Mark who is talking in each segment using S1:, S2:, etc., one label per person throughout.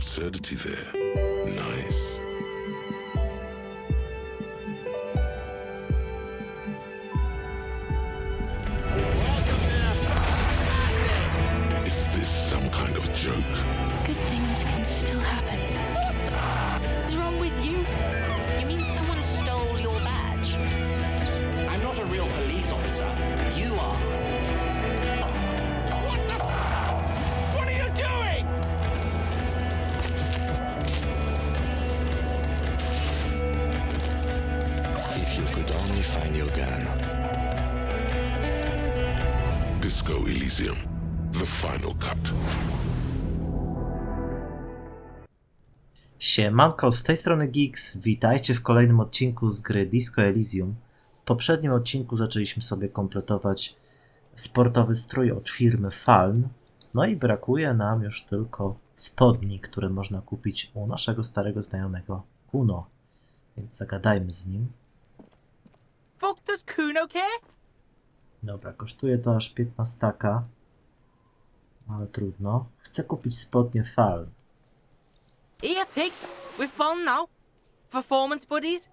S1: absurdity there. Nice. Is this some kind of joke?
S2: Good things can still happen.
S3: What's wrong with you? You mean someone stole your badge?
S4: I'm not a real police officer. You are.
S3: What the What are you doing?
S4: If you could only find your gun.
S1: Disco Elysium The Final Cut.
S5: Siemanko, z tej strony Geeks, witajcie w kolejnym odcinku z gry Disco Elysium. W poprzednim odcinku zaczęliśmy sobie kompletować sportowy strój od firmy FALN. No i brakuje nam już tylko spodni, które można kupić u naszego starego znajomego Kuno. Więc zagadajmy z nim.
S3: Fuck does Kuno care?
S5: Dobra, kosztuje to aż 15, ale trudno. Chcę kupić spodnie FALN.
S3: Here, pig. We're fun now. Performance buddies.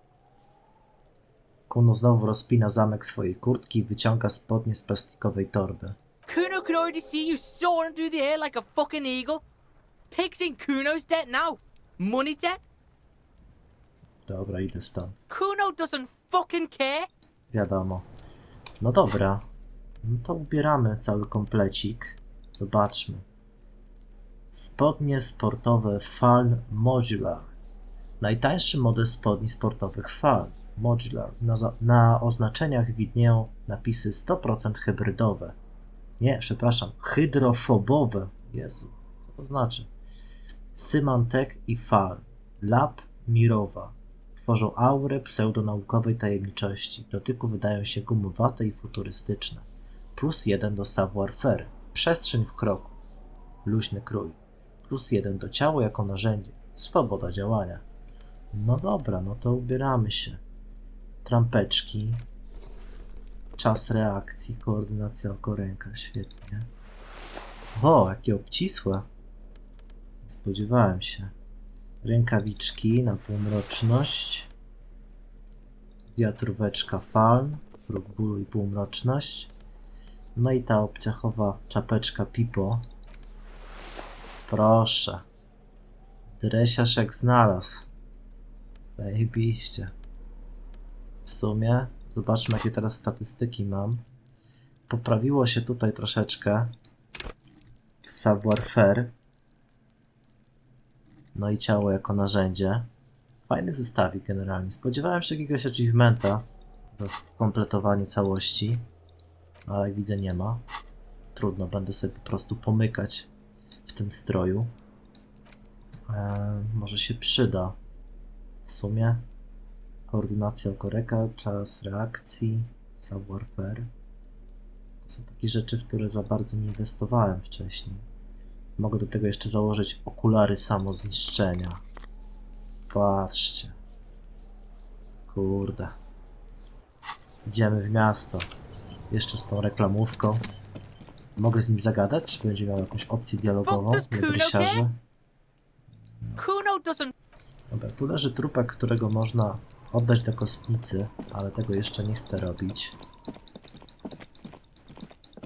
S5: Kuno znowu rozpina zamek swojej kurtki i wyciąga spodnie z plastikowej torby.
S3: Kuno can already see you soaring through the air like a fucking eagle. Pig's in Kuno's debt now. Money debt.
S5: Dobra, idę stąd.
S3: Kuno doesn't fucking care.
S5: Wiadomo. No dobra. No to ubieramy cały komplecik. Zobaczmy. Spodnie sportowe FALN Modular. Najtańszy model spodni sportowych FALN Modular. Na oznaczeniach widnieją napisy 100% hybrydowe. Nie, przepraszam, hydrofobowe. Jezu, co to znaczy? Symantec i FALN. Lab mirowa. Tworzą aurę pseudonaukowej tajemniczości. W dotyku wydają się gumowate i futurystyczne. +1 do savoir-faire. Przestrzeń w kroku. Luźny krój. +1 do ciała jako narzędzie. Swoboda działania. No dobra, no to ubieramy się. Trampeczki. Czas reakcji. Koordynacja oko-ręka. Świetnie. O, jakie obcisłe. Nie spodziewałem się. Rękawiczki na półmroczność. Wiatróweczka FALN. Próg bólu i półmroczność. No i ta obciachowa czapeczka Pipo. Proszę. Dresiarz jak znalazł. Zajebiście. W sumie zobaczmy, jakie teraz statystyki mam. Poprawiło się tutaj troszeczkę w savoir-faire. No i ciało jako narzędzie. Fajny zestawik generalnie. Spodziewałem się jakiegoś achievementa za skompletowanie całości. Ale jak widzę nie ma. Trudno, będę sobie po prostu pomykać w tym stroju. Może się przyda. W sumie koordynacja okoreka, czas reakcji, savoir-faire. To są takie rzeczy, w które za bardzo nie inwestowałem wcześniej. Mogę do tego jeszcze założyć okulary samozniszczenia. Patrzcie. Kurde. Idziemy w miasto. Jeszcze z tą reklamówką. Mogę z nim zagadać? Czy będzie miał jakąś opcję dialogową? Niedrysiarze.
S3: Kuno doesn't.
S5: Dobra, tu leży trupek, którego można oddać do kostnicy, ale tego jeszcze nie chcę robić.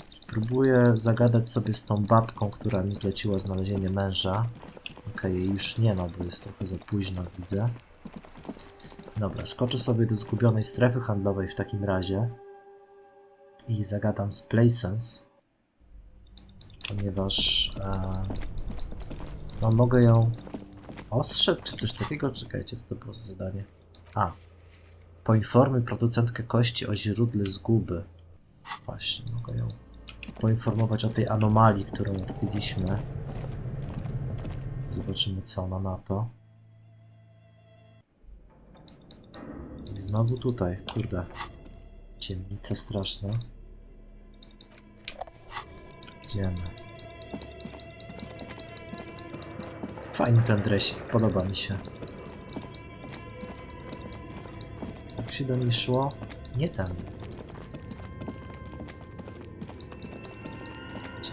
S5: Spróbuję zagadać sobie z tą babką, która mi zleciła znalezienie męża. Okej, jej już nie ma, bo jest trochę za późno, widzę. Dobra, skoczę sobie do zgubionej strefy handlowej w takim razie. I zagadam z Plaisance. Ponieważ... no mogę ją ostrzec, czy coś takiego? Czekajcie, co to było za zadanie? A. Poinformuj producentkę kości o źródle zguby. Właśnie, mogę ją poinformować o tej anomalii, którą odkryliśmy. Zobaczymy, co ona na to. I znowu tutaj, kurde. Ciemnica straszna. Idziemy. Fajny ten dresik, podoba mi się. Jak się do niej szło? Nie tam.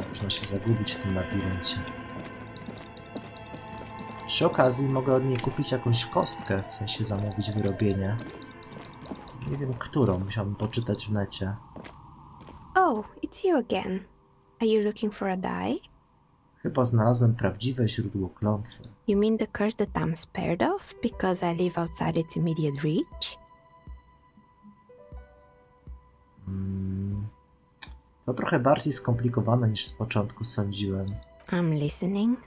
S5: Można się zagubić w tym labiryncie. Przy okazji mogę od niej kupić jakąś kostkę, w sensie zamówić wyrobienie. Nie wiem którą, musiałbym poczytać w necie.
S2: Oh, it's you again. Are you looking for a die?
S5: Chyba znalazłem prawdziwe źródło klątwy.
S2: You mean the curse that I'm spared of because I live outside its immediate reach?
S5: To trochę bardziej skomplikowane niż z początku sądziłem.
S2: I'm listening.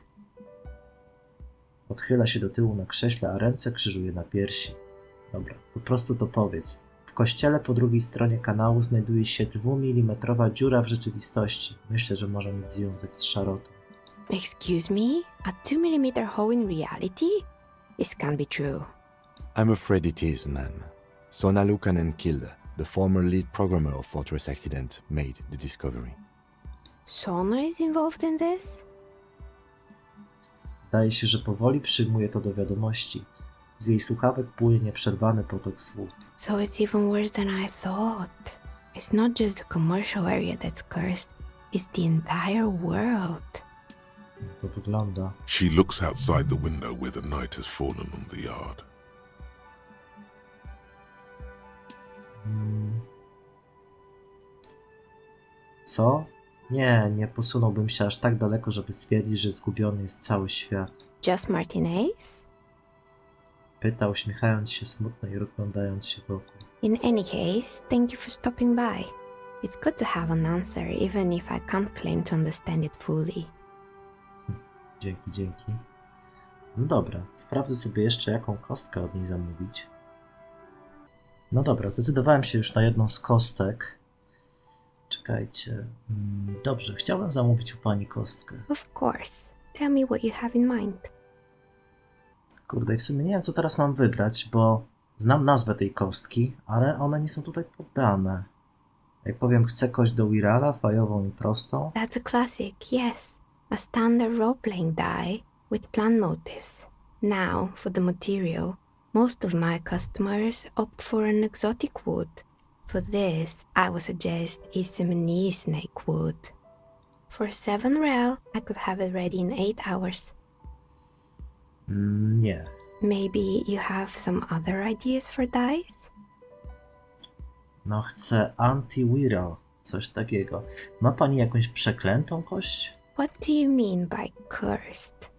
S5: Odchyla się do tyłu na krześle, a ręce krzyżuje na piersi. Dobra, po prostu to powiedz. W kościele po drugiej stronie kanału znajduje się 2-milimetrowa dziura w rzeczywistości. Myślę, że może mieć związek z szarotą.
S2: Excuse me? A 2 mm hole in reality? This can't be true.
S6: I'm afraid it is, ma'am. Sona Lukanen Kilde, the former lead programmer of Fortress Accident, made the discovery.
S2: Sona is involved in this?
S5: Zdaje się, że powoli przyjmuje to do wiadomości. Z jej słuchawek płynie nieprzerwany potok słów.
S2: So it's even worse than I thought. It's not just the commercial area that's cursed, it's the entire world.
S5: To wygląda.
S1: She looks outside the window where the night has fallen on the yard.
S5: Co? Nie posunąłbym się aż tak daleko, żeby stwierdzić, że zgubiony jest cały świat.
S2: Just Martinez?
S5: Pyta, uśmiechając się smutno i rozglądając się wokół.
S2: In any case, thank you for stopping by. It's good to have an answer, even if I can't claim to understand it fully.
S5: Dzięki. No dobra, sprawdzę sobie jeszcze, jaką kostkę od niej zamówić. No dobra, zdecydowałem się już na jedną z kostek. Czekajcie. Dobrze, chciałbym zamówić u pani kostkę.
S2: Of course. Tell me what you have in mind.
S5: Kurde, i w sumie nie wiem, co teraz mam wybrać, bo znam nazwę tej kostki, ale one nie są tutaj podane. Jak powiem, chcę kość do wirala, fajową i prostą.
S2: That's a classic, yes. A standard role-playing die with plan motifs. Now, for the material, most of my customers opt for an exotic wood. For this, I would suggest Issemene snake wood. For 7 real, I could have it ready in 8 hours.
S5: Nie.
S2: Maybe you have some other ideas for dies?
S5: No chcę anti-viral, coś takiego. Ma pani jakąś przeklętą kość?
S2: What do you mean by cursed?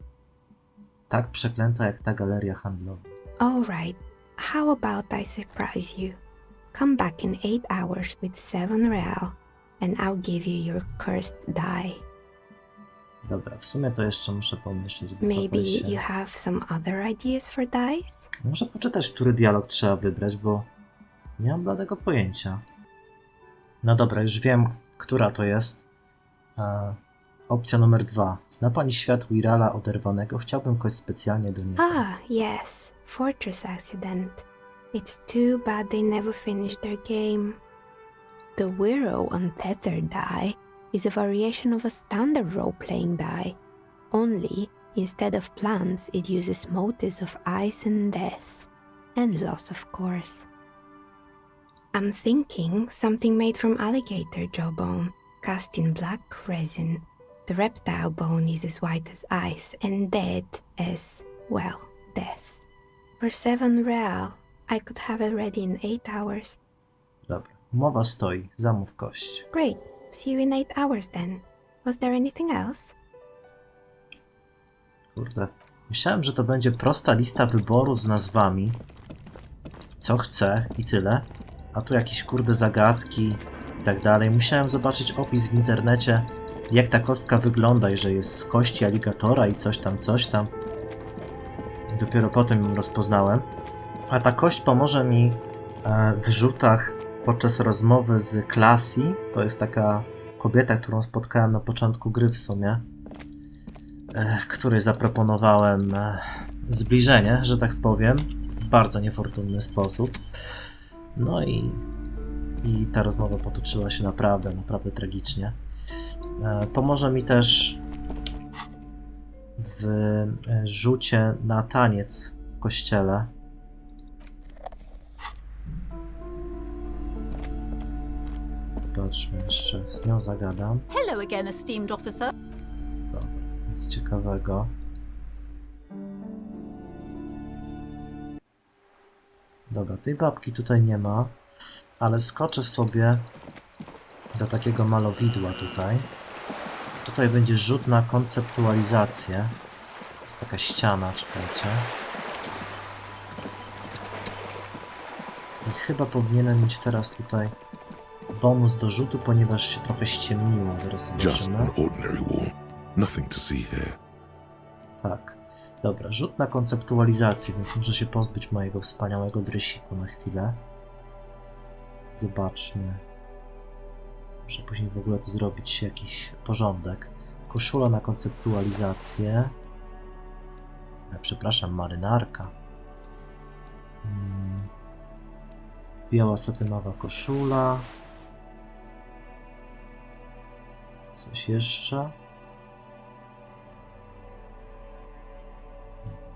S5: Tak przeklęta jak ta galeria handlowa.
S2: Alright, how about I surprise you? Come back in 8 hours with 7 real and I'll give you your cursed die.
S5: Dobra, w sumie to jeszcze muszę pomyśleć.
S2: Maybe
S5: Wysłuchaj się.
S2: you have some other ideas for dies?
S5: Muszę poczytać, który dialog trzeba wybrać, bo nie mam bladego pojęcia. No dobra, już wiem, która to jest. Opcja numer 2. Zna pani świat wirala oderwanego? Chciałbym kość specjalnie do niego.
S2: Ah, yes, Fortress Accident. It's too bad they never finished their game. The Wirral Untethered die is a variation of a standard role-playing die. Only, instead of plants, it uses motifs of ice and death. And loss, of course. I'm thinking something made from alligator jawbone, cast in black resin. The reptile bone is as white as ice and dead as, well, death. For 7 real, I could have it ready in 8 hours.
S5: Dobra, umowa stoi. Zamów kość.
S2: Great. See you in 8 hours then. Was there anything else?
S5: Kurde. Myślałem, że to będzie prosta lista wyboru z nazwami. Co chcę i tyle. A tu jakieś kurde zagadki i tak dalej. Musiałem zobaczyć opis w internecie, jak ta kostka wygląda i że jest z kości aligatora i coś tam. Dopiero potem ją rozpoznałem. A ta kość pomoże mi w rzutach podczas rozmowy z Classy. To jest taka kobieta, którą spotkałem na początku gry w sumie. Której zaproponowałem zbliżenie, że tak powiem. W bardzo niefortunny sposób. No i ta rozmowa potoczyła się naprawdę tragicznie. Pomoże mi też w rzucie na taniec w kościele. Patrzmy jeszcze, z nią zagadam.
S7: Hello again, esteemed officer.
S5: Dobra, nic ciekawego. Dobra, tej babki tutaj nie ma, ale skoczę sobie do takiego malowidła tutaj. Tutaj będzie rzut na konceptualizację. Jest taka ściana, czekajcie. I chyba powinienem mieć teraz tutaj bonus do rzutu, ponieważ się trochę ściemniło. Zaraz
S1: Just
S5: zobaczymy.
S1: an ordinary wall. Nothing to see here.
S5: Tak. Dobra, rzut na konceptualizację, więc muszę się pozbyć mojego wspaniałego dresiku na chwilę. Zobaczmy. Muszę później w ogóle to zrobić jakiś porządek. Koszula na konceptualizację. Przepraszam, marynarka. Biała satynowa koszula. Coś jeszcze?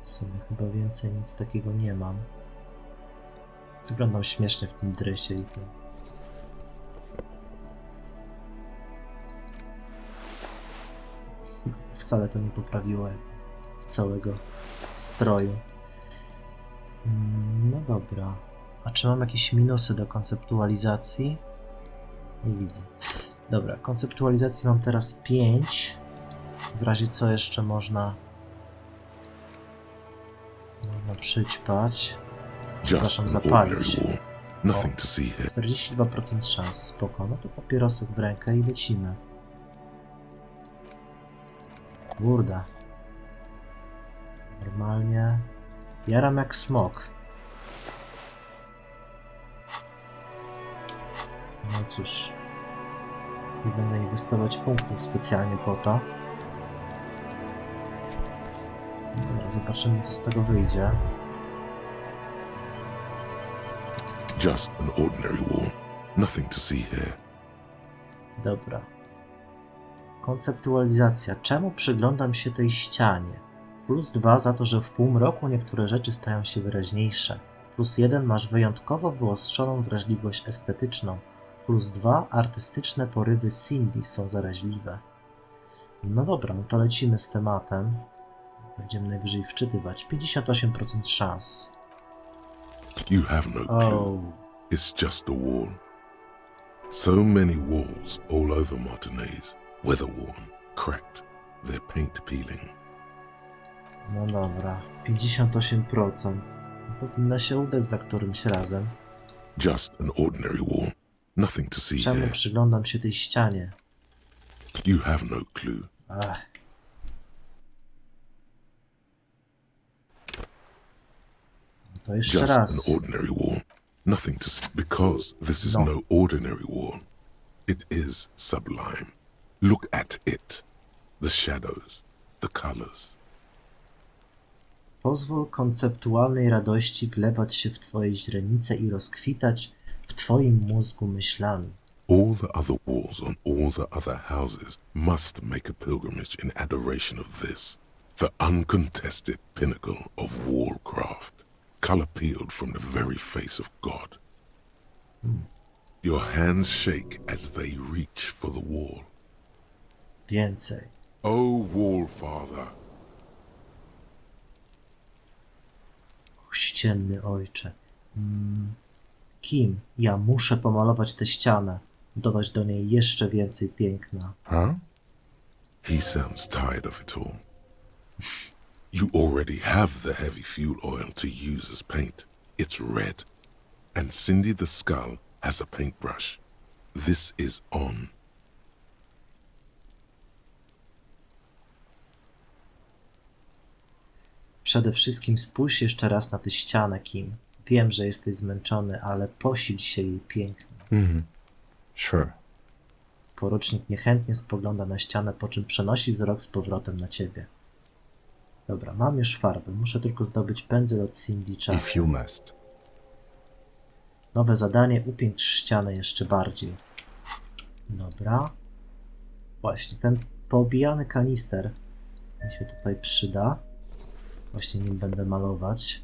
S5: W sumie chyba więcej nic takiego nie mam. Wyglądam śmiesznie w tym dresie i tym. Wcale to nie poprawiło całego stroju. No dobra. A czy mam jakieś minusy do konceptualizacji? Nie widzę. Dobra, konceptualizacji mam teraz 5. W razie co jeszcze można przyćpać. Przepraszam,
S1: Just an ordinary
S5: zapalić.
S1: wall. Nothing to see here.
S5: 42% szans, spoko. No to papierosek w rękę i lecimy. Kurde. Normalnie jaram jak smok. No cóż. Nie będę inwestować punktów specjalnie po to. Dobra, zobaczymy co z tego wyjdzie.
S1: Just an ordinary wall. Nothing to see here.
S5: Dobra. Konceptualizacja. Czemu przyglądam się tej ścianie? +2 za to, że w półmroku niektóre rzeczy stają się wyraźniejsze. +1 masz wyjątkowo wyostrzoną wrażliwość estetyczną. +2 artystyczne porywy Cindy są zaraźliwe. No dobra, no to lecimy z tematem. Będziemy najwyżej wczytywać. 58% szans.
S1: You have no clue.
S5: Oh.
S1: It's just a wall. So many walls all over Martinez. Weather-worn, cracked, their paint peeling.
S5: No dobra, 58%. Powinno się udać za którymś razem.
S1: Just an ordinary wall. Nothing to see
S5: Czemu
S1: here.
S5: przyglądam się tej ścianie?
S1: You have no clue.
S5: Ach. To jeszcze
S1: Just
S5: raz.
S1: an ordinary wall. Nothing to see. Because this is
S5: No.
S1: no ordinary wall. It is sublime. Look at it. The shadows, the colors.
S5: Pozwól konceptualnej radości wlewać się w twoje źrenice i rozkwitać w twoim mózgu myślami.
S1: All the other walls on all the other houses must make a pilgrimage in adoration of this, the uncontested pinnacle of wallcraft, color peeled from the very face of God. Your hands shake as they reach for the wall.
S5: Więcej.
S1: O wall father,
S5: Ścienny ojcze. Kim? Ja muszę pomalować tę ścianę. Dodać do niej jeszcze więcej piękna.
S6: Huh?
S1: he sounds tired of it all. You already have the heavy fuel oil to use as paint. It's red. And Cindy the Skull has a paintbrush. This is on.
S5: Przede wszystkim spójrz jeszcze raz na tę ścianę, Kim. Wiem, że jesteś zmęczony, ale posil się jej pięknie.
S6: Sure.
S5: Porucznik niechętnie spogląda na ścianę, po czym przenosi wzrok z powrotem na ciebie. Dobra, mam już farbę. Muszę tylko zdobyć pędzel od Cindy Czachy.
S6: If you must.
S5: Nowe zadanie, upiększ ścianę jeszcze bardziej. Dobra. Właśnie, ten poobijany kanister mi się tutaj przyda. Właśnie nim będę malować.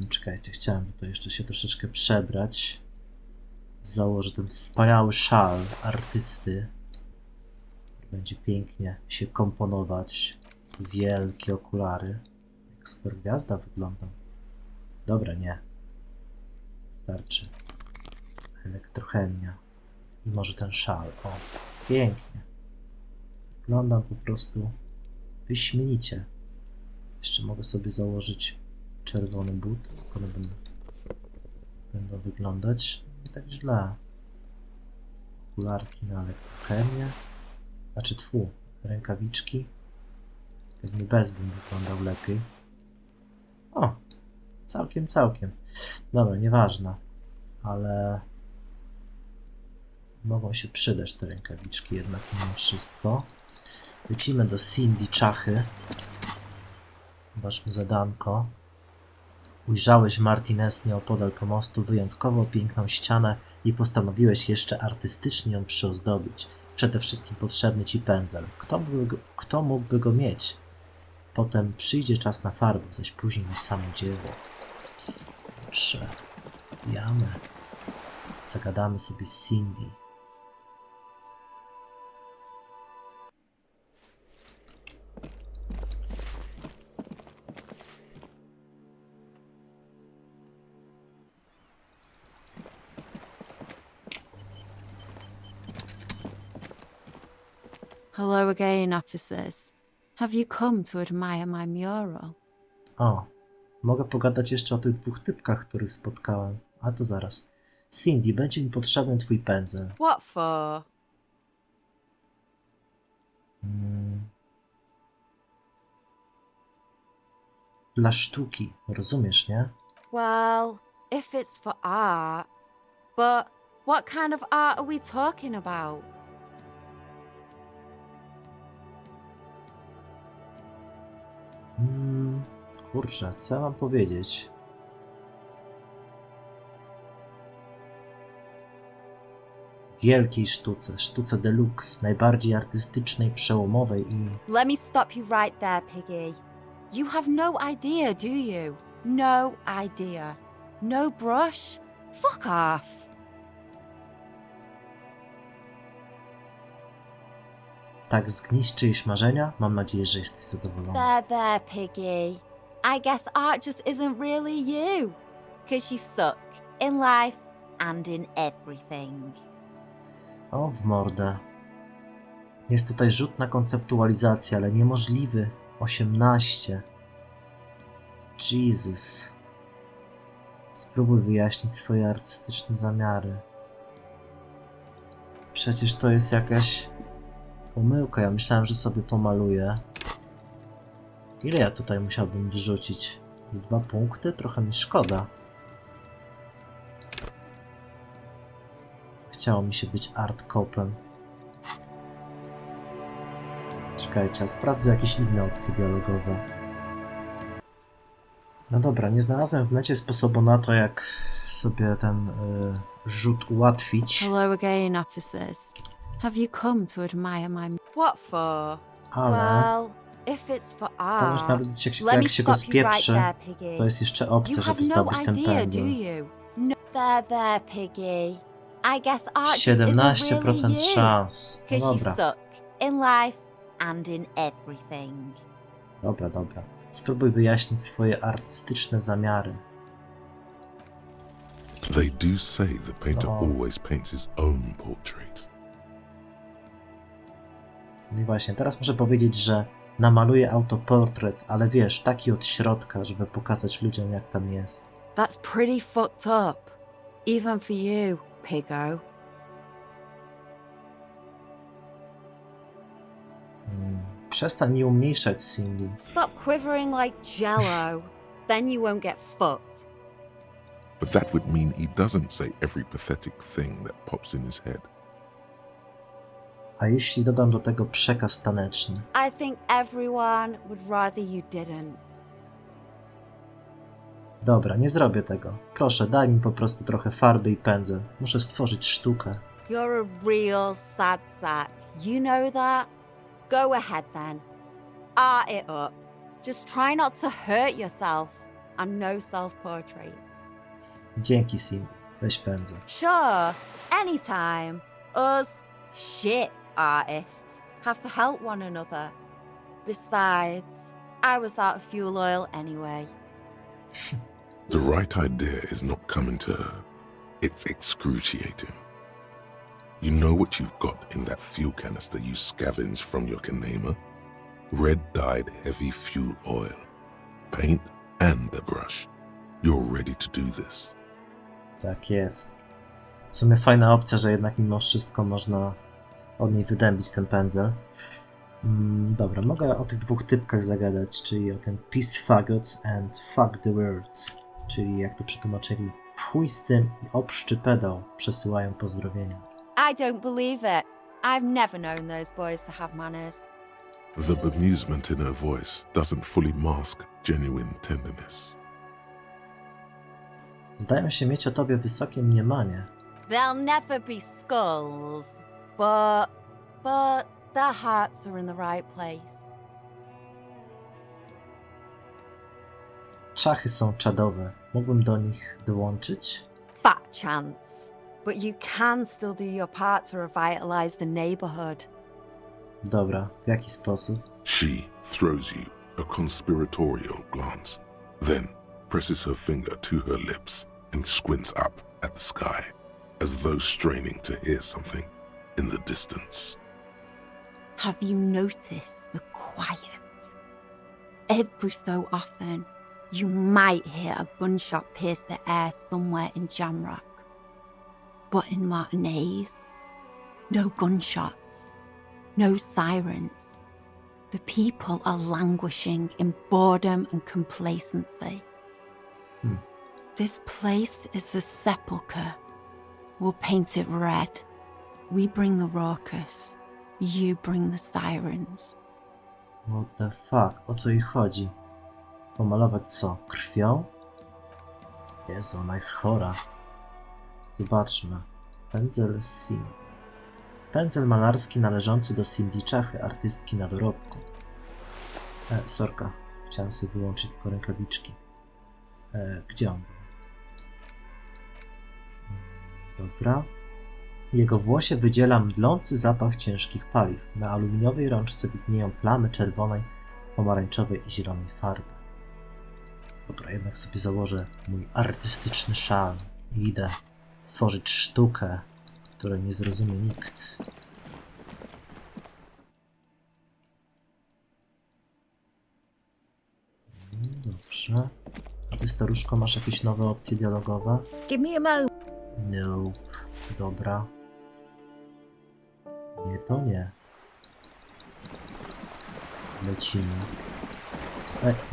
S5: Czekajcie, chciałem tutaj jeszcze się troszeczkę przebrać. Założę ten wspaniały szal artysty. Będzie pięknie się komponować. Wielkie okulary. Jak super gwiazda wyglądam. Dobra, nie. Starczy. Elektrochemia. I może ten szal. O, pięknie. Wyglądam po prostu wyśmienicie. Jeszcze mogę sobie założyć czerwony but. One będą wyglądać nie tak źle. Okularki na elektrochemię. Znaczy rękawiczki. Pewnie bez bym wyglądał lepiej. O, całkiem. Dobra, nieważne. Ale mogą się przydać te rękawiczki jednak mimo wszystko. Lecimy do Cindy Czachy. Zobaczmy zadanko. Ujrzałeś Martinez nieopodal pomostu wyjątkowo piękną ścianę i postanowiłeś jeszcze artystycznie ją przyozdobić. Przede wszystkim potrzebny ci pędzel. Kto mógłby go mieć? Potem przyjdzie czas na farbę, zaś później na samo dzieło. Dobrze. Jamy. Zagadamy sobie z Cindy.
S7: Hello again, officers. Have you come to admire my mural?
S5: O, mogę pogadać jeszcze o tych dwóch typkach, których spotkałem. A to zaraz. Cindy, będzie mi potrzebny twój pędzel.
S7: What for?
S5: Dla sztuki, rozumiesz, nie?
S7: Well, if it's for art. But what kind of art are we talking about?
S5: Kurczę, co ja mam powiedzieć? Wielkiej sztuce deluxe, najbardziej artystycznej, przełomowej i...
S7: Let me stop you right there, Piggy. You have no idea, do you? No idea. No brush? Fuck off.
S5: Tak zgniść czyjeś marzenia? Mam nadzieję, że jesteś zadowolona.
S7: There, Piggy. I guess art just isn't really you. 'Cause you suck in life and in everything.
S5: O, w mordę. Jest tutaj rzut na konceptualizację, ale niemożliwy. 18. Jesus. Spróbuj wyjaśnić swoje artystyczne zamiary. Przecież to jest jakaś pomyłka. Ja myślałem, że sobie pomaluję. Ile ja tutaj musiałbym wyrzucić? 2 punkty? Trochę mi szkoda. Chciało mi się być art-copem. Czekajcie, a sprawdzę jakieś inne opcje dialogowe. No dobra, nie znalazłem w necie sposobu na to, jak sobie ten rzut ułatwić.
S7: Hello again, officers. Have you come to admire my... What for?
S5: Ale
S7: Well, if it's for
S5: ponieważ
S7: art...
S5: nawet
S7: Let me
S5: jak się go
S7: stop you right
S5: spieprzy,
S7: there, Piggy.
S5: to jest jeszcze opcja,
S7: You
S5: żeby
S7: have no
S5: zdobyć ten
S7: idea, do
S5: pędzel.
S7: you? No. There, Piggy. I guess art just
S5: 17%
S7: isn't really you.
S5: szans. No
S7: 'Cause you
S5: dobra,
S7: suck in life and in everything.
S5: dobra. Spróbuj wyjaśnić swoje artystyczne zamiary.
S1: They do say the painter
S5: No.
S1: always paints his own portrait.
S5: No i właśnie, teraz muszę powiedzieć, że namaluję autoportret, ale wiesz, taki od środka, żeby pokazać ludziom, jak tam jest.
S7: That's pretty fucked up. Even for you, Piggo.
S5: Przestań mi umniejszać, Cindy.
S7: Stop quivering like jello. Then you won't get fucked.
S1: But that would mean he doesn't say every pathetic thing that pops in his head.
S5: A jeśli dodam do tego przekaz taneczny?
S7: I think everyone would rather you didn't.
S5: Dobra, nie zrobię tego. Proszę, daj mi po prostu trochę farby i pędzel. Muszę stworzyć sztukę.
S7: You're a real sad sack. You know that? Go ahead then. Art it up. Just try not to hurt yourself. And no self-portraits.
S5: Dzięki, Cindy. Weź pędzel.
S7: Sure, anytime. Us shit artists have to help one another. Besides, I was out of fuel oil anyway.
S1: The right idea is not coming to her. It's excruciating. You know what you've got in that fuel canister you scavenged from your kanema? Red-dyed heavy fuel oil, paint and a brush. You're ready to do this.
S5: Tak jest. W sumie fajna opcja, że jednak mimo wszystko można od niej wydębić ten pędzel. Dobra, mogę o tych dwóch typkach zagadać, czyli o tym peace faggot and fuck the world, czyli jak to przetłumaczyli, w chuj z tym i obszczy pedał przesyłają pozdrowienia.
S7: I don't believe it. I've never known those boys to have manners.
S1: The bemusement in her voice doesn't fully mask genuine tenderness.
S5: Zdają się mieć o tobie wysokie mniemanie.
S7: They'll never be skulls, but their hearts are in the right place.
S5: Czachy są czadowe. Mógłbym do nich dołączyć?
S7: Fat chance. But you can still do your part to revitalize the neighborhood.
S5: Dobra, w jaki sposób?
S1: She throws you a conspiratorial glance, then presses her finger to her lips and squints up at the sky, as though straining to hear something in the distance.
S7: Have you noticed the quiet? Every so often, you might hear a gunshot pierce the air somewhere in Jamrock. But in Martinez, no gunshots, no sirens. The people are languishing in boredom and complacency. This place is a sepulchre. We'll paint it red. We bring the raucous. You bring the sirens.
S5: What the fuck? O co jej chodzi? Pomalować co? Krwią? Jezu, ona jest chora. Zobaczmy. Pędzel Cindy. Pędzel malarski należący do Cindy Czachy, artystki na dorobku. Sorka. Chciałem sobie wyłączyć tylko rękawiczki. Gdzie on był? Dobra. Jego włosie wydziela mdlący zapach ciężkich paliw. Na aluminiowej rączce widnieją plamy czerwonej, pomarańczowej i zielonej farby. Dobra, jednak sobie założę mój artystyczny szal i idę tworzyć sztukę, której nie zrozumie nikt. Dobrze. A ty, staruszko, masz jakieś nowe opcje dialogowe?
S8: Give me a moment.
S5: Nope. Dobra. Nie, to nie. Lecimy.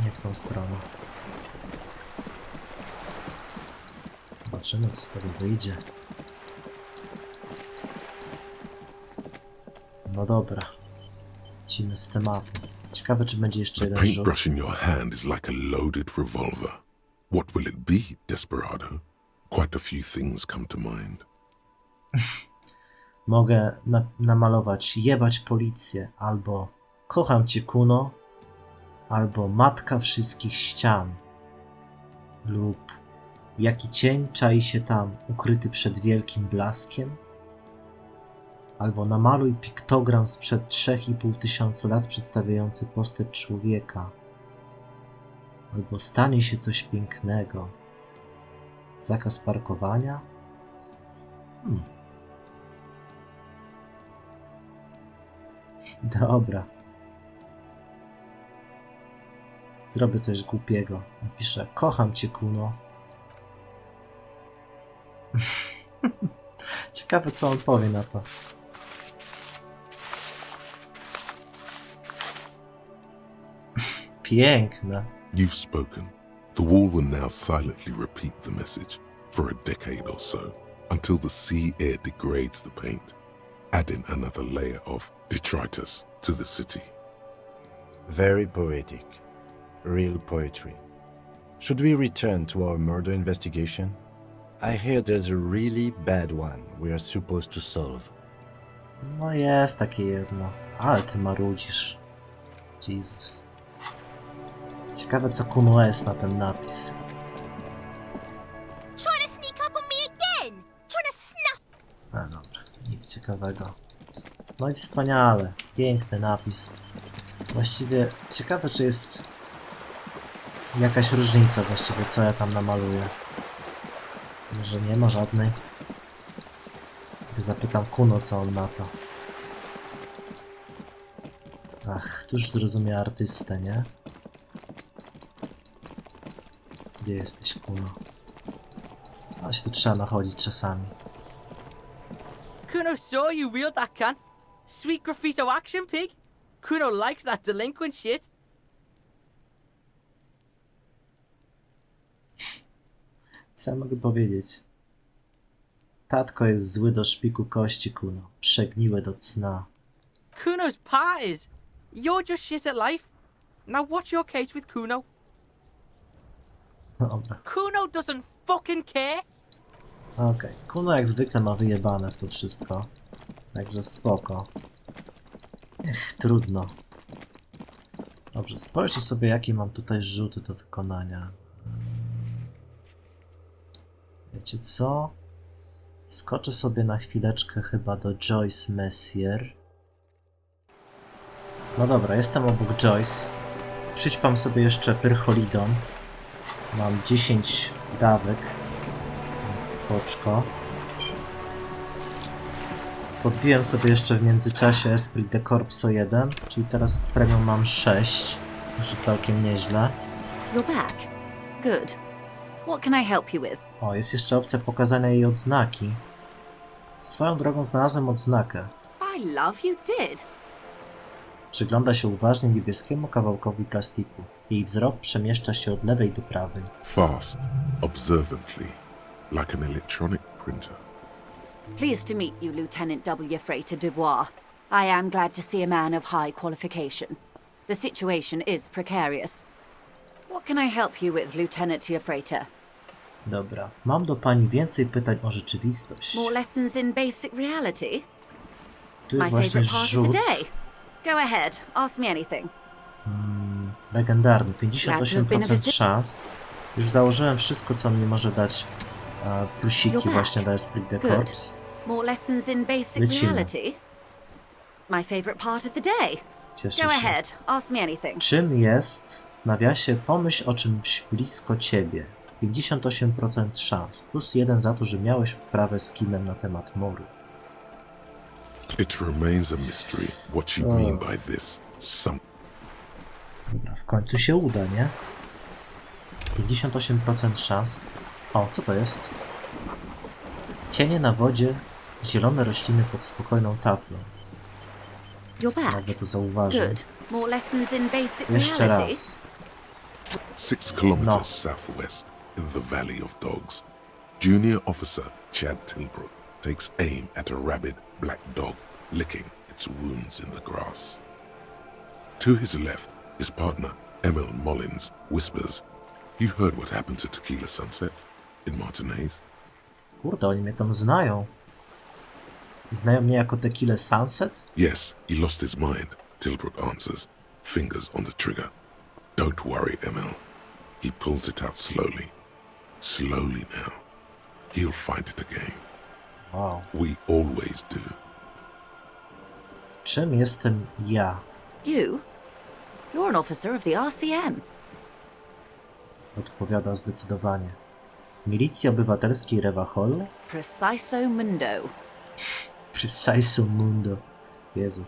S5: Nie w tą stronę. Zobaczymy, co z tego wyjdzie. No dobra. Lecimy z tematem. Ciekawe, czy będzie jeszcze
S1: The
S5: jeden rzut.
S1: paintbrush in your hand is like a loaded revolver. What will it be, desperado? Quite a few things come to mind.
S5: Mogę namalować jebać policję, albo kocham cię, Kuno, albo matka wszystkich ścian, lub jaki cień czai się tam, ukryty przed wielkim blaskiem, albo namaluj piktogram sprzed 3500 lat przedstawiający postać człowieka, albo stanie się coś pięknego. Zakaz parkowania? Dobra. Zrobię coś głupiego. Napiszę: kocham cię, Kuno. Ciekawe, co on powie na to. Piękne.
S1: You've spoken. The wall will now silently repeat the message for a decade or so, until the sea air degrades the paint, adding another layer of detritus to the city.
S6: Very poetic. Real poetry. Should we return to our murder investigation? I hear there's a really bad one we are supposed to solve.
S5: No jest takie jedno. Ale ty marudzisz. Jezus. Ciekawe, co Kuno jest na ten napis.
S8: Trying to sneak up on me again. Trying to snuff.
S5: Dobra, nic ciekawego. No i wspaniale. Piękny napis. Właściwie ciekawe, czy jest jakaś różnica właściwie, co ja tam namaluję. Może nie ma żadnej. Gdy zapytam Kuno, co on na to. Ach, tu już zrozumie artystę, nie? Gdzie jesteś, Kuno? A się tu trzeba nachodzić czasami.
S3: Kuno saw you wheeled that can. Sweet graffito action pig. Kuno likes that delinquent shit.
S5: Co ja mogę powiedzieć? Tatko jest zły do szpiku kości, Kuno. Przegniłe do cna.
S3: Kuno's part is. You're just shit at life. Now what's your case with Kuno?
S5: Dobra.
S3: Kuno doesn't fucking care.
S5: Okej. Kuno jak zwykle ma wyjebane w to wszystko. Także spoko. Ech, trudno. Dobrze, spojrzcie sobie, jakie mam tutaj rzuty do wykonania. Wiecie co? Skoczę sobie na chwileczkę chyba do Joyce Messier. No dobra, jestem obok Joyce. Przyćpam sobie jeszcze pyrcholidon. Mam 10 dawek. Więc spoczko. Podbiłem sobie jeszcze w międzyczasie Esprit de Corpso 1, czyli teraz z premium mam 6. Także całkiem nieźle.
S9: You're back. Good. What can I help you with?
S5: O, jest jeszcze opcja pokazania jej odznaki. Swoją drogą znalazłem odznakę.
S9: I love you did.
S5: Przygląda się uważnie niebieskiemu kawałkowi plastiku. Jej wzrok przemieszcza się od lewej do prawej.
S1: Fast, observantly, like an electronic printer.
S9: Pleased to meet you, Lieutenant W. Freighter Dubois. I am glad to see a man of high qualification. The situation is precarious. What can I help you with, Lieutenant Freighter?
S5: Dobra, mam do pani więcej pytań o rzeczywistość.
S9: More lessons in basic reality?
S5: Tu
S9: My
S5: jest właśnie
S9: favorite part of
S5: rzut
S9: the day. Go ahead, ask me anything.
S5: legendarny, 58% szans. Już założyłem wszystko, co mi może dać plusiki właśnie do Esprit de Corps.
S9: More lessons in basic
S5: Lecimy.
S9: reality? My favorite part of the day.
S5: Cieszę
S9: Go
S5: się.
S9: ahead, ask me anything.
S5: Czym jest, w nawiasie, pomyśl o czymś blisko ciebie. 58% szans, plus 1 za to, że miałeś wprawę z kimem na temat moru.
S1: It remains a mystery what you mean by this.
S5: Dobra, w końcu się uda, nie? 58% szans. O, co to jest? Cienie na wodzie, zielone rośliny pod spokojną taflą.
S9: You're back.
S5: Jakby to zauważył.
S9: Good. More lessons in basic
S5: Jeszcze
S9: reality?
S5: raz.
S1: 6 kilometers
S5: No.
S1: southwest in the Valley of Dogs. Junior officer Chad Tilbrook takes aim at a rabid black dog licking its wounds in the grass. To his left, his partner, Emil Mullins, whispers, "You heard what happened to Tequila Sunset in Martinez?"
S5: Kurde, oni mnie tam znają. I znają mnie jako Tequila Sunset?
S1: "Yes, he lost his mind," Tilbrook answers, fingers on the trigger. "Don't worry, Emil." He pulls it out slowly. Slowly now. He'll find it again.
S5: Wow.
S1: We always do.
S5: Czym jestem ja?
S9: You? You're an officer of the RCM.
S5: Odpowiada zdecydowanie. Milicji Obywatelskiej Revachol?
S9: Preciso mundo.
S5: Preciso mundo. Jezu.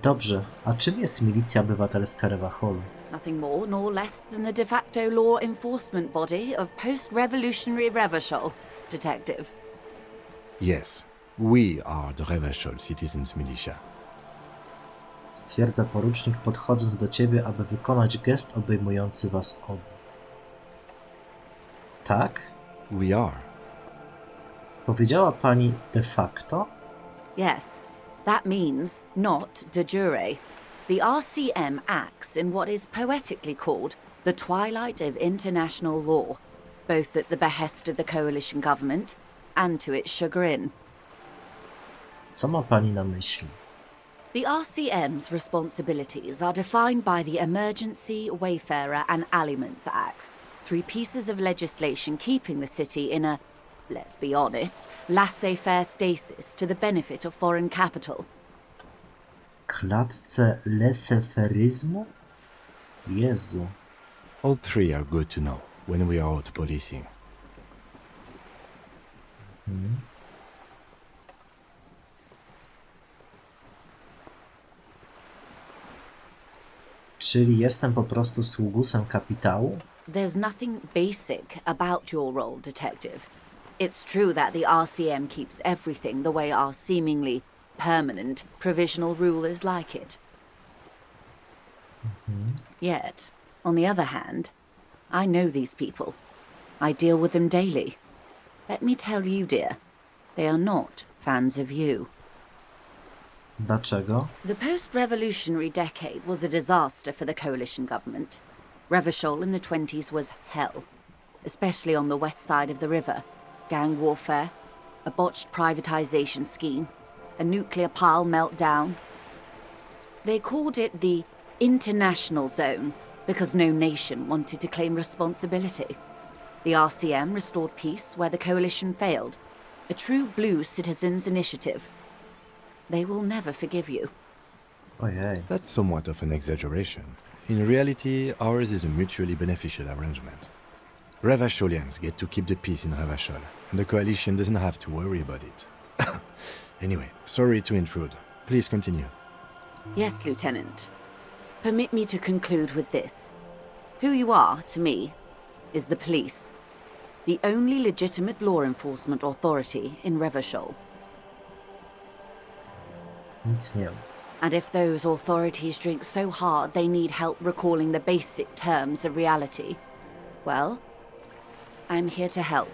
S5: Dobrze, a czym jest Milicja Obywatelska Revachol?
S9: Nothing more nor less than the de facto law enforcement body of post-revolutionary Revachol, Detective.
S6: Yes, we are the Revachol Citizens Militia.
S5: Stwierdza porucznik, podchodząc do ciebie, aby wykonać gest obejmujący was obu. Tak?
S6: We are.
S5: Powiedziała pani de facto?
S9: Yes, that means not de jure. The RCM acts in what is poetically called the twilight of international law, both at the behest of the coalition government and to its chagrin.
S5: Co ma pani na myśli?
S9: The RCM's responsibilities are defined by the Emergency, Wayfarer and Aliments Acts, three pieces of legislation keeping the city in a, let's be honest, laissez-faire stasis to the benefit of foreign capital.
S5: Klatce leseferyzmu? Jezu.
S6: All three are good to know when we are out policing.
S5: Czyli jestem po prostu sługusem kapitału?
S9: There's nothing basic about your role, detective. It's true that the RCM keeps everything the way our seemingly permanent provisional rulers like it. Yet, on the other hand, I know these people. I deal with them daily. Let me tell you, dear, they are not fans of you.
S5: Dlaczego?
S9: The post-revolutionary decade was a disaster for the coalition government. Revachol in the 20s was hell, especially on the west side of the river. Gang warfare, a botched privatization scheme, a nuclear pile meltdown. They called it the international zone because no nation wanted to claim responsibility. The RCM restored peace where the coalition failed. A true blue citizens' initiative. They will never forgive you.
S5: Ojej.
S6: That's somewhat of an exaggeration. In reality, ours is a mutually beneficial arrangement. Revacholians get to keep the peace in Revachol, and the coalition doesn't have to worry about it. Anyway, sorry to intrude. Please continue.
S9: Yes, Lieutenant. Permit me to conclude with this. Who you are, to me, is the police. The only legitimate law enforcement authority in Revachol.
S5: Nic nie wiem.
S9: And if those authorities drink so hard they need help recalling the basic terms of reality, well, I'm here to help.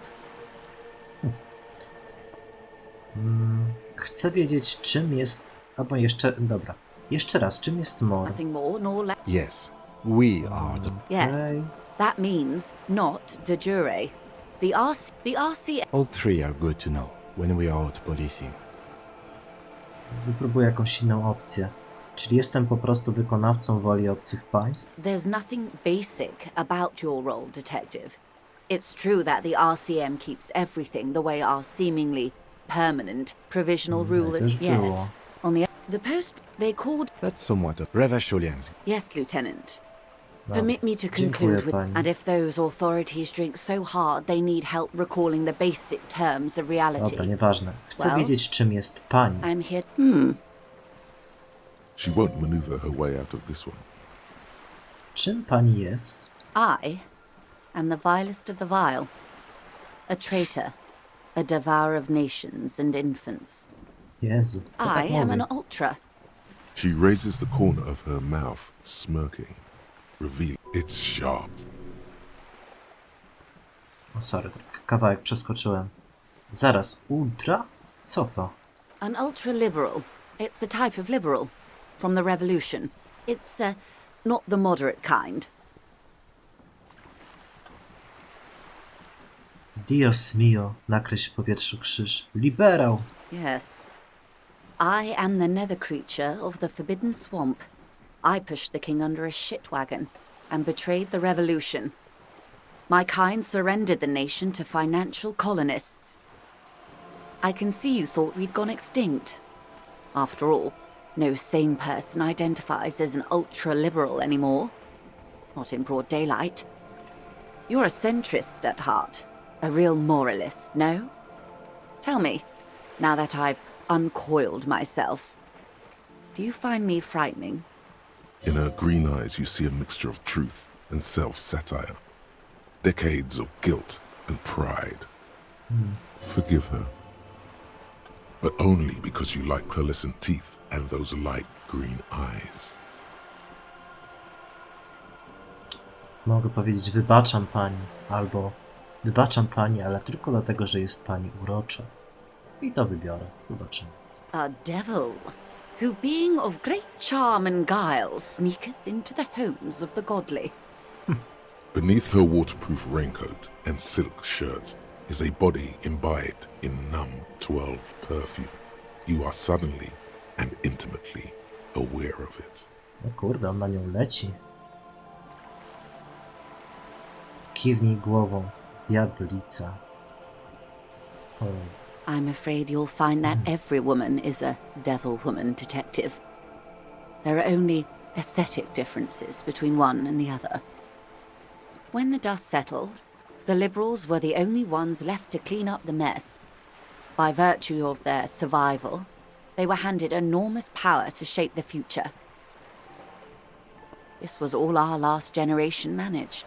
S5: Chcę wiedzieć, czym jest... Albo jeszcze... Dobra. Jeszcze raz, czym jest mor?
S9: Nothing more nor less.
S6: Yes, we are the...
S9: Yes,
S5: Okej.
S9: that means not de jure. The RCM...
S6: All three are good to know when we are out policing.
S5: Wypróbuję jakąś inną opcję. Czyli jestem po prostu wykonawcą woli obcych państw?
S9: There's nothing basic about your role, detective. It's true that the RCM keeps everything the way our seemingly permanent provisional rulers
S5: też
S9: yet.
S5: było.
S9: On the post they called...
S6: That's somewhat of... Revacholians.
S9: Yes, Lieutenant.
S5: Dobra.
S9: Permit me to
S5: Dziękuję,
S9: conclude with...
S5: pani.
S9: And if those authorities drink so hard they need help recalling the basic terms of reality,
S5: Dobra, nieważne. Chcę
S9: Well,
S5: wiedzieć, czym jest pani.
S9: I'm here...
S1: She won't maneuver her way out of this one.
S5: Czym pani jest?
S9: I am the vilest of the vile. A traitor. A devourer of nations and infants.
S5: Jezu, to tak
S9: I am
S5: mówi.
S9: an ultra.
S1: She raises the corner of her mouth, smirking, revealing it's sharp.
S5: O, sorry, kawałek przeskoczyłem. Zaraz, ultra? Co to?
S9: An ultra-liberal. It's a type of liberal. From the revolution. It's, not the moderate kind.
S5: Dios mio, nakreśl w powietrzu krzyż. Liberał!
S9: Yes. I am the nether creature of the Forbidden Swamp. I pushed the king under a shit wagon and betrayed the revolution. My kind surrendered the nation to financial colonists. I can see you thought we'd gone extinct. After all, no sane person identifies as an ultra-liberal anymore. Not in broad daylight. You're a centrist at heart. A real moralist, no? Tell me, now that I've uncoiled myself, do you find me frightening?
S1: In her green eyes you see a mixture of truth and self-satire. Decades of guilt and pride. Forgive her. But only because you like pearlescent teeth and those light green eyes.
S5: Mogę powiedzieć wybaczam pani, albo wybaczam pani, ale tylko dlatego, że jest pani urocza. I to wybiorę. Zobaczymy.
S9: A devil, who being of great charm and guile sneaketh into the homes of the godly.
S1: Beneath her waterproof raincoat and silk shirt is a body imbibed in numb 12 perfume. You are suddenly and intimately aware of it.
S5: O kurde, on na nią leci. Kiwnij głową, diablica. O,
S9: I'm afraid you'll find that every woman is a devil woman, detective. There are only aesthetic differences between one and the other. When the dust settled, the liberals were the only ones left to clean up the mess. By virtue of their survival, they were handed enormous power to shape the future. This was all our last generation managed.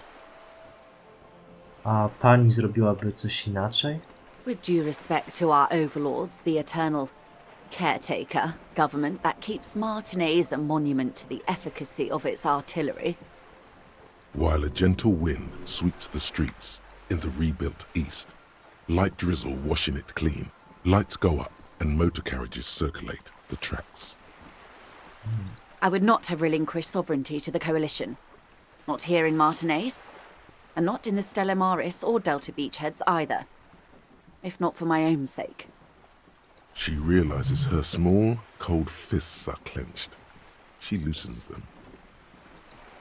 S5: A pani zrobiłaby coś inaczej?
S9: With due respect to our overlords, the eternal caretaker government that keeps Martinez a monument to the efficacy of its artillery.
S1: While a gentle wind sweeps the streets in the rebuilt east, light drizzle washing it clean, lights go up and motor carriages circulate the tracks.
S9: I would not have relinquished sovereignty to the coalition. Not here in Martinez, and not in the Stella Maris or Delta Beachheads either. If not for my own sake.
S1: She realizes her small, cold fists are clenched. She loosens them.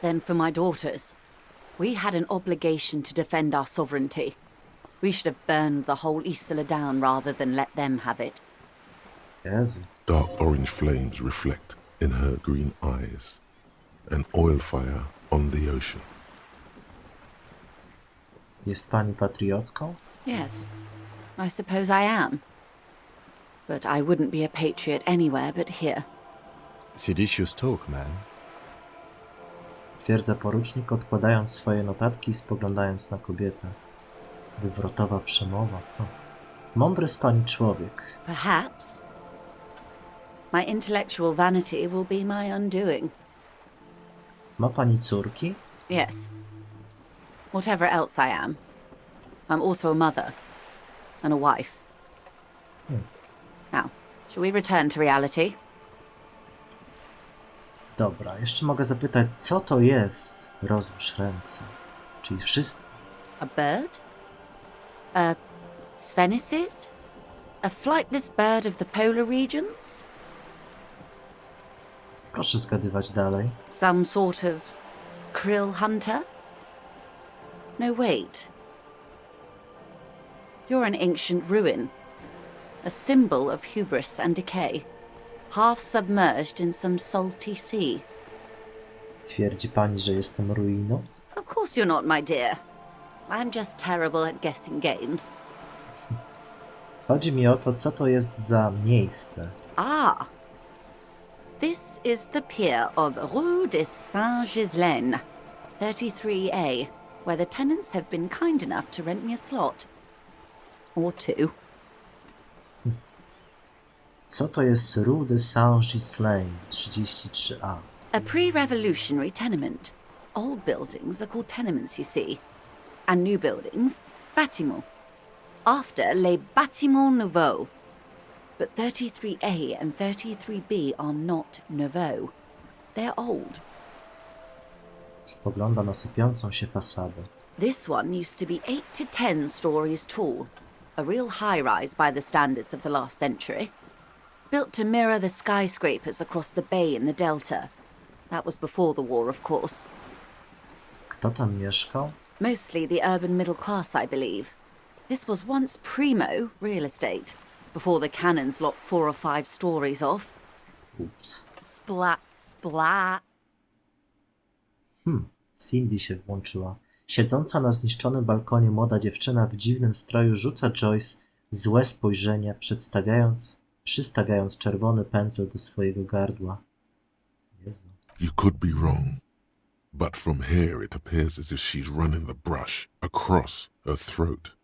S9: Then for my daughters. We had an obligation to defend our sovereignty. We should have burned the whole Isola down rather than let them have it.
S5: Jezu.
S1: Dark orange flames reflect in her green eyes. An oil fire on the ocean.
S5: Jest pani patriotką?
S9: Yes, I suppose I am. But I wouldn't be a patriot anywhere but here.
S6: Seditious talk, man.
S5: Stwierdza porucznik, odkładając swoje notatki i spoglądając na kobietę. Wywrotowa przemowa. Mądry z pani człowiek.
S9: Perhaps. My intellectual vanity will be my undoing.
S5: Ma pani córki?
S9: Yes. Whatever else I am, I'm also a mother and a wife. Now, shall we return to reality?
S5: Dobra, jeszcze mogę zapytać, co to jest? Rozłóż ręce. Czyli wszystko.
S9: A bird? A sphenicid? A flightless bird of the polar regions?
S5: Proszę zgadywać dalej.
S9: Some sort of krill hunter? No, wait. You're an ancient ruin. A symbol of hubris and decay. Half submerged in some salty sea.
S5: Twierdzi pani, że jestem ruiną?
S9: Of course you're not, my dear. I'm just terrible at guessing games.
S5: Chodzi mi o to, co to jest za miejsce.
S9: Ah! This is the pier of Rue de Saint-Ghislain, 33A, where the tenants have been kind enough to rent me a slot. Or two.
S5: Co to jest Rue de Saint-Ghislain, 33A?
S9: A pre-revolutionary tenement. Old buildings are called tenements, you see. And new buildings, bâtiments. After les bâtiments nouveaux. But 33A and 33B are not nouveaux. They're old.
S5: Spogląda na sypiącą się fasadę.
S9: This one used to be 8 to 10 stories tall. A real high-rise by the standards of the last century. Built to mirror the skyscrapers across the bay in the Delta. That was before the war, of course.
S5: Kto tam mieszkał?
S9: Mostly the urban middle class, I believe. This was once primo real estate, before the cannons lopped 4 or 5 stories off.
S5: Ups.
S7: Splat, splat.
S5: Cindy się włączyła. Siedząca na zniszczonym balkonie młoda dziewczyna w dziwnym stroju rzuca Joyce złe spojrzenie, przystawiając czerwony pędzel do swojego gardła. Jezu.
S1: You could be wrong, but from here it appears as if she's running the brush across her throat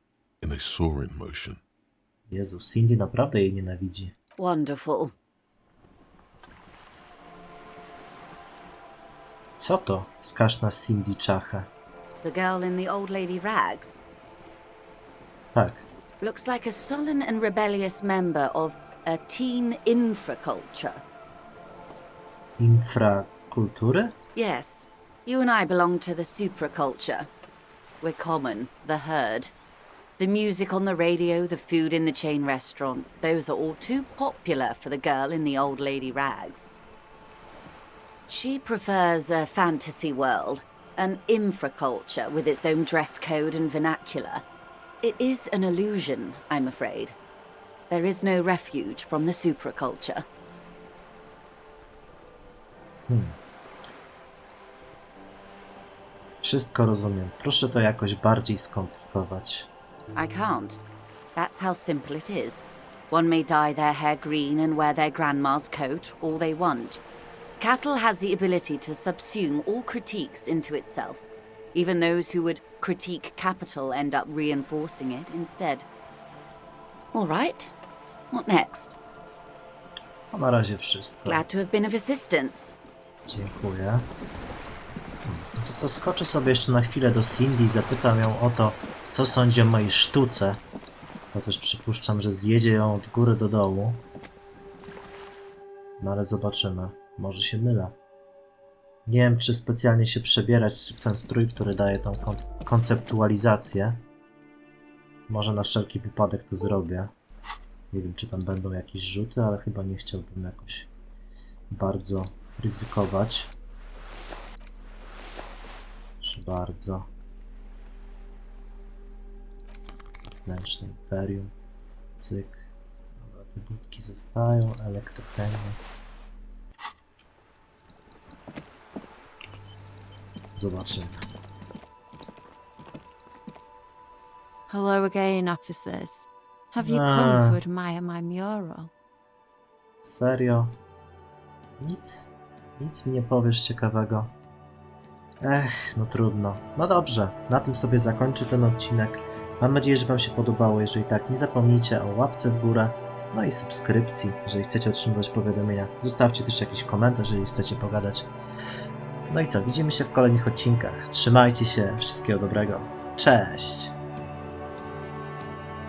S1: in a soaring motion.
S5: Jezu, Cindy naprawdę jej nienawidzi.
S9: Wonderful.
S5: Co to? Wskaż na Cindy Czachę.
S9: The girl in the old lady rags.
S5: Tak.
S9: Looks like a sullen and rebellious member of a teen infraculture.
S5: Infrakultury?
S9: Yes, you and I belong to the supraculture. We're common, the herd. The music on the radio, the food in the chain restaurant, those are all too popular for the girl in the old lady rags. She prefers a fantasy world, an infraculture with its own dress code and vernacular. It is an illusion, I'm afraid. There is no refuge from the supraculture.
S5: Wszystko rozumiem. Proszę to jakoś bardziej skomplikować.
S9: I can't. That's how simple it is. One may dye their hair green and wear their grandma's coat, all they want. Capital has the ability to subsume all critiques into itself. Even those who would critique capital end up reinforcing it instead. All right. What next?
S5: To na razie wszystko.
S9: Glad to have been of assistance.
S5: Dziękuję. To co, skoczę sobie jeszcze na chwilę do Cindy i zapytam ją o to, co sądzi o mojej sztuce. Chociaż przypuszczam, że zjedzie ją od góry do dołu. No ale zobaczymy. Może się mylę. Nie wiem, czy specjalnie się przebierać w ten strój, który daje tą konceptualizację. Może na wszelki wypadek to zrobię. Nie wiem, czy tam będą jakieś rzuty, ale chyba nie chciałbym jakoś bardzo ryzykować. Proszę bardzo. Wnętrzne imperium. Cyk. Dobra, te budki zostają. Elektrochemia. Zobaczymy.
S10: Hello again, officers. Have you come to admire my mural?
S5: Serio? Nic mi nie powiesz ciekawego. No trudno. No dobrze, na tym sobie zakończę ten odcinek. Mam nadzieję, że wam się podobało. Jeżeli tak, nie zapomnijcie o łapce w górę, no i subskrypcji, jeżeli chcecie otrzymywać powiadomienia. Zostawcie też jakiś komentarz, jeżeli chcecie pogadać. No i co, widzimy się w kolejnych odcinkach. Trzymajcie się, wszystkiego dobrego. Cześć!